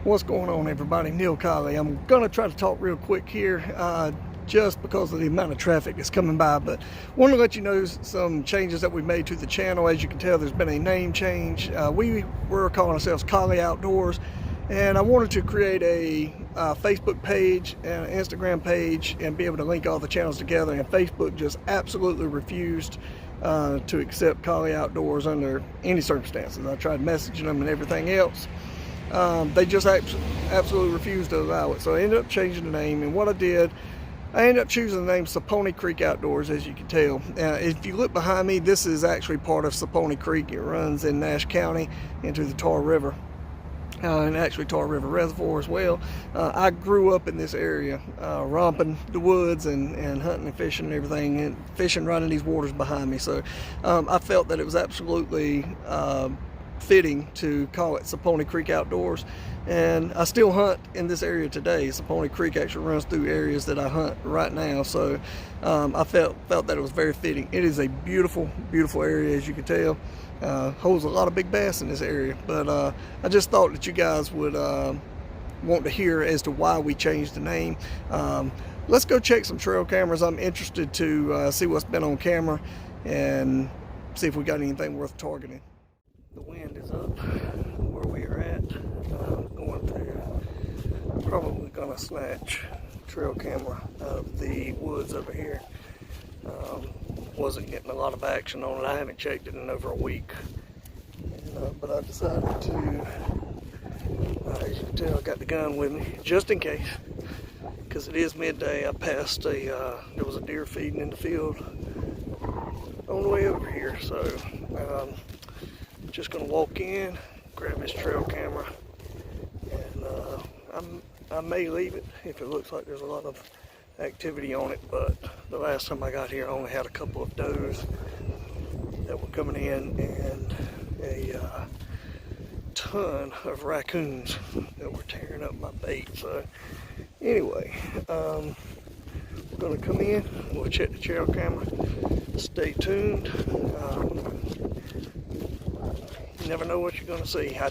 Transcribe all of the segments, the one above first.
What's going on, everybody? Neil Collie. I'm gonna try to talk real quick here, just because of the amount of traffic that's coming by, but want to let you know some changes that we made to the channel. As you can tell, there's been a name change. We were calling ourselves Collie Outdoors, and I wanted to create a Facebook page and an Instagram page and be able to link all the channels together, and Facebook just absolutely refused to accept Collie Outdoors under any circumstances. I tried messaging them and everything else. They just absolutely refused to allow it. So I ended up changing the name, and what I ended up choosing the name Sapony Creek Outdoors, as you can tell. If you look behind me, this is actually part of Sapony Creek. It runs in Nash County into the Tar River, and actually Tar River Reservoir as well. I grew up in this area, romping the woods and hunting and fishing and everything, and fishing running these waters behind me. So I felt that it was absolutely fitting to call it Sapony Creek Outdoors, and I still hunt in this area today. Sapony Creek actually runs through areas that I hunt right now, so I felt that it was very fitting. It is a beautiful area, as you can tell. Holds a lot of big bass in this area, but I just thought that you guys would want to hear as to why we changed the name. Let's go check some trail cameras. I'm interested to see what's been on camera and see if we got anything worth targeting. The wind is up where we are at. Going through, probably gonna snatch trail camera out of the woods over here. Wasn't getting a lot of action on it. I haven't checked it in over a week, but I decided to, as you can tell, I got the gun with me just in case, because it is midday. I passed there was a deer feeding in the field on the way over here, so just gonna walk in, grab this trail camera, and I may leave it if it looks like there's a lot of activity on it. But the last time I got here, I only had a couple of does that were coming in and a ton of raccoons that were tearing up my bait. So anyway, we're gonna come in, we'll check the trail camera. Stay tuned. You never know what you're going to see. I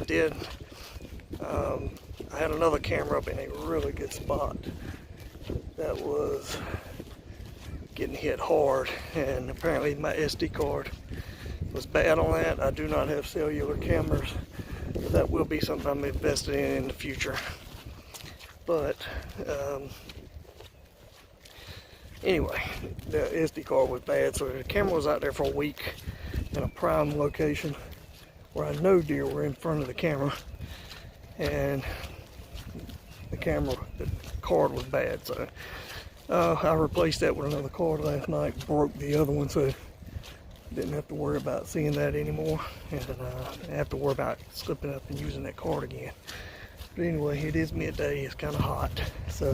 had another camera up in a really good spot that was getting hit hard, and apparently my SD card was bad on that. I do not have cellular cameras, but that will be something I'm invested in the future. But anyway, the SD card was bad, so the camera was out there for a week in a prime location where I know deer were in front of the camera, and the card was bad. So I replaced that with another card last night, broke the other one, so didn't have to worry about seeing that anymore, and I have to worry about slipping up and using that card again. But anyway, it is midday, it's kind of hot, so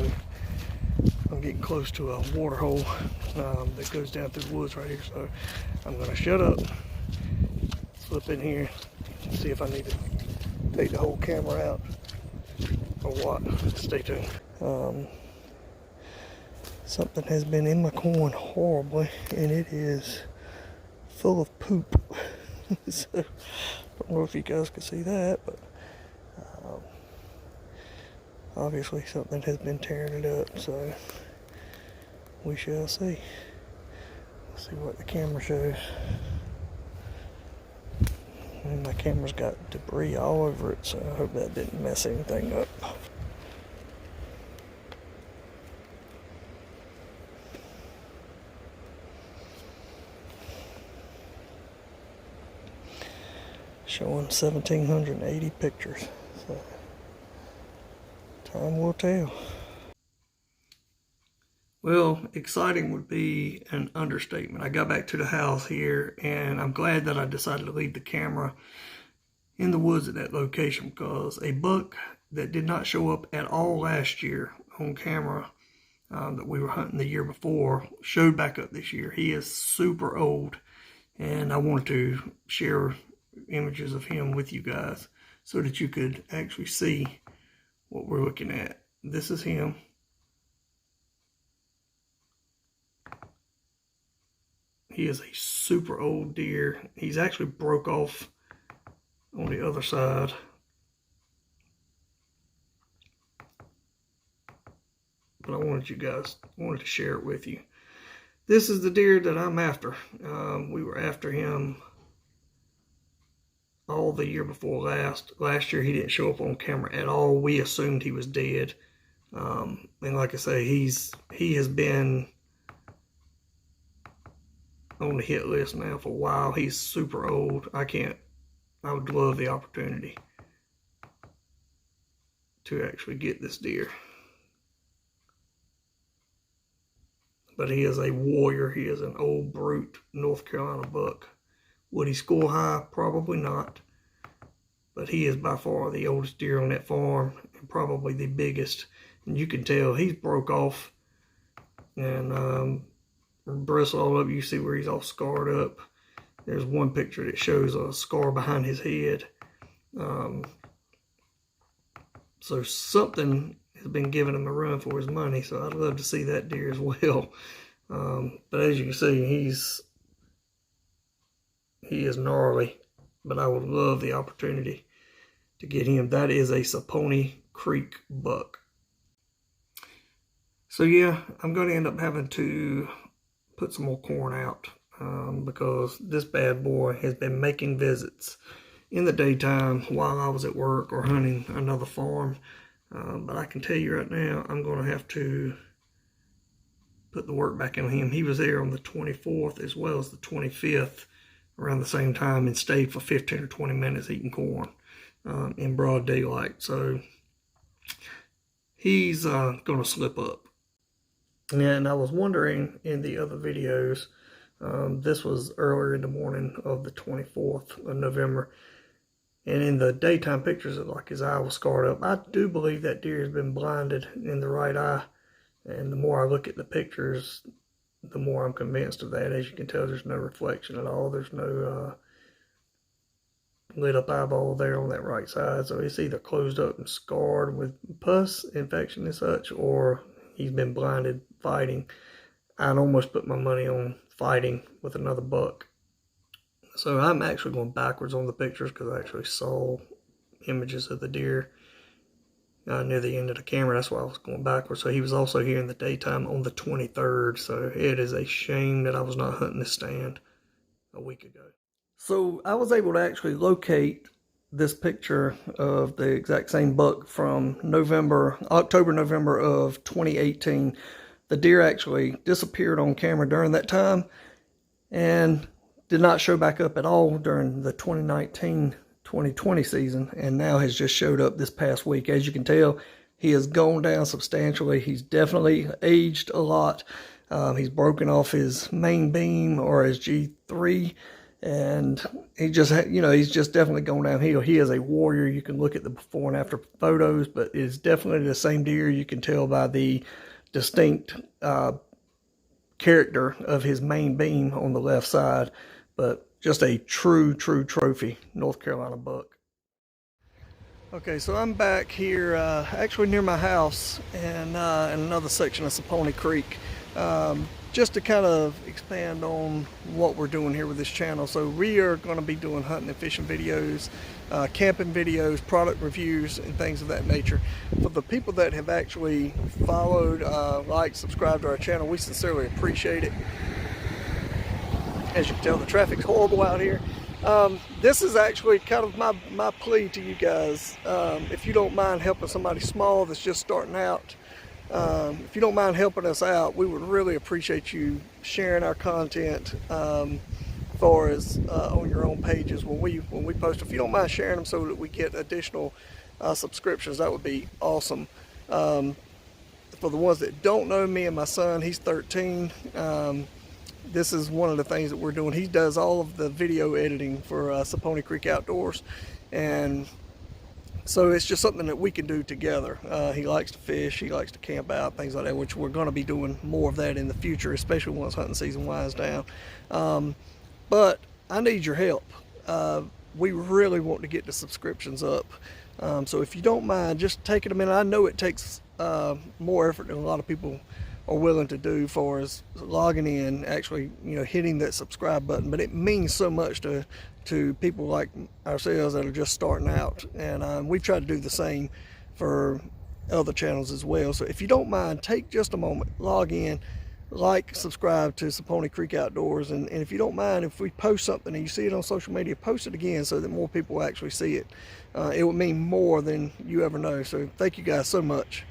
I'm getting close to a water hole that goes down through the woods right here, so I'm going to shut up, slip in here, see if I need to take the whole camera out or what. Stay tuned. Something has been in my corn horribly, and it is full of poop. So I don't know if you guys can see that, but obviously something has been tearing it up, so we shall see. Let's see what the camera shows. And my camera's got debris all over it, so I hope that didn't mess anything up. Showing 1,780 pictures, so time will tell. Well, exciting would be an understatement. I got back to the house here, and I'm glad that I decided to leave the camera in the woods at that location, because a buck that did not show up at all last year on camera that we were hunting the year before showed back up this year. He is super old, and I wanted to share images of him with you guys so that you could actually see what we're looking at. This is him. He is a super old deer. He's actually broke off on the other side. but I wanted to share it with you. This is the deer that I'm after. We were after him all the year before last. Last year he didn't show up on camera at all. We assumed he was dead. And like I say, he has been on the hit list now for a while. He's super old. I would love the opportunity to actually get this deer. But he is a warrior. He is an old brute North Carolina buck. Would he score high? Probably not. But he is by far the oldest deer on that farm and probably the biggest. And you can tell he's broke off and bristle all up. You see where he's all scarred up. There's one picture that shows a scar behind his head. So something has been giving him a run for his money. So I'd love to see that deer as well. But as you can see, he is gnarly. But I would love the opportunity to get him. That is a Sapony Creek buck. So yeah, I'm going to end up having to put some more corn out because this bad boy has been making visits in the daytime while I was at work or hunting another farm. But I can tell you right now, I'm going to have to put the work back in him. He was there on the 24th as well as the 25th around the same time and stayed for 15 or 20 minutes eating corn in broad daylight. So he's going to slip up. And I was wondering in the other videos, this was earlier in the morning of the 24th of November, and in the daytime pictures, it like his eye was scarred up. I do believe that deer has been blinded in the right eye, and the more I look at the pictures, the more I'm convinced of that. As you can tell, there's no reflection at all. There's no lit up eyeball there on that right side, so it's either closed up and scarred with pus infection and such, or he's been blinded fighting. I'd almost put my money on fighting with another buck. So I'm actually going backwards on the pictures because I actually saw images of the deer near the end of the camera. That's why I was going backwards. So he was also here in the daytime on the 23rd. So it is a shame that I was not hunting this stand a week ago. So I was able to actually locate this picture of the exact same buck from October, November of 2018. The deer actually disappeared on camera during that time and did not show back up at all during the 2019-2020 season, and now has just showed up this past week. As you can tell, he has gone down substantially. He's definitely aged a lot. He's broken off his main beam or his G3, and he's just definitely going downhill. He is a warrior. You can look at the before and after photos, but it's definitely the same deer. You can tell by the distinct character of his main beam on the left side, but just a true trophy North Carolina buck. Okay, so I'm back here actually near my house and in another section of Sapony Creek, just to kind of expand on what we're doing here with this channel. So we are going to be doing hunting and fishing videos, camping videos, product reviews, and things of that nature. For the people that have actually followed, liked, subscribed to our channel, we sincerely appreciate it. As you can tell, the traffic's horrible out here. This is actually kind of my plea to you guys. If you don't mind helping somebody small that's just starting out, if you don't mind helping us out, we would really appreciate you sharing our content far as on your own pages when we post. If you don't mind sharing them so that we get additional subscriptions, that would be awesome. For the ones that don't know me and my son, he's 13. This is one of the things that we're doing. He does all of the video editing for Sapony Creek Outdoors, and so it's just something that we can do together. He likes to fish, he likes to camp out, things like that, which we're going to be doing more of that in the future, especially once hunting season winds down. But I need your help. We really want to get the subscriptions up. So if you don't mind just taking a minute, I know it takes more effort than a lot of people are willing to do for us logging in, actually, hitting that subscribe button, but it means so much to people like ourselves that are just starting out, and we've tried to do the same for other channels as well. So if you don't mind, take just a moment, log in, like, subscribe to Sapony Creek Outdoors, and if you don't mind, if we post something and you see it on social media, post it again so that more people will actually see it. It would mean more than you ever know. So thank you guys so much.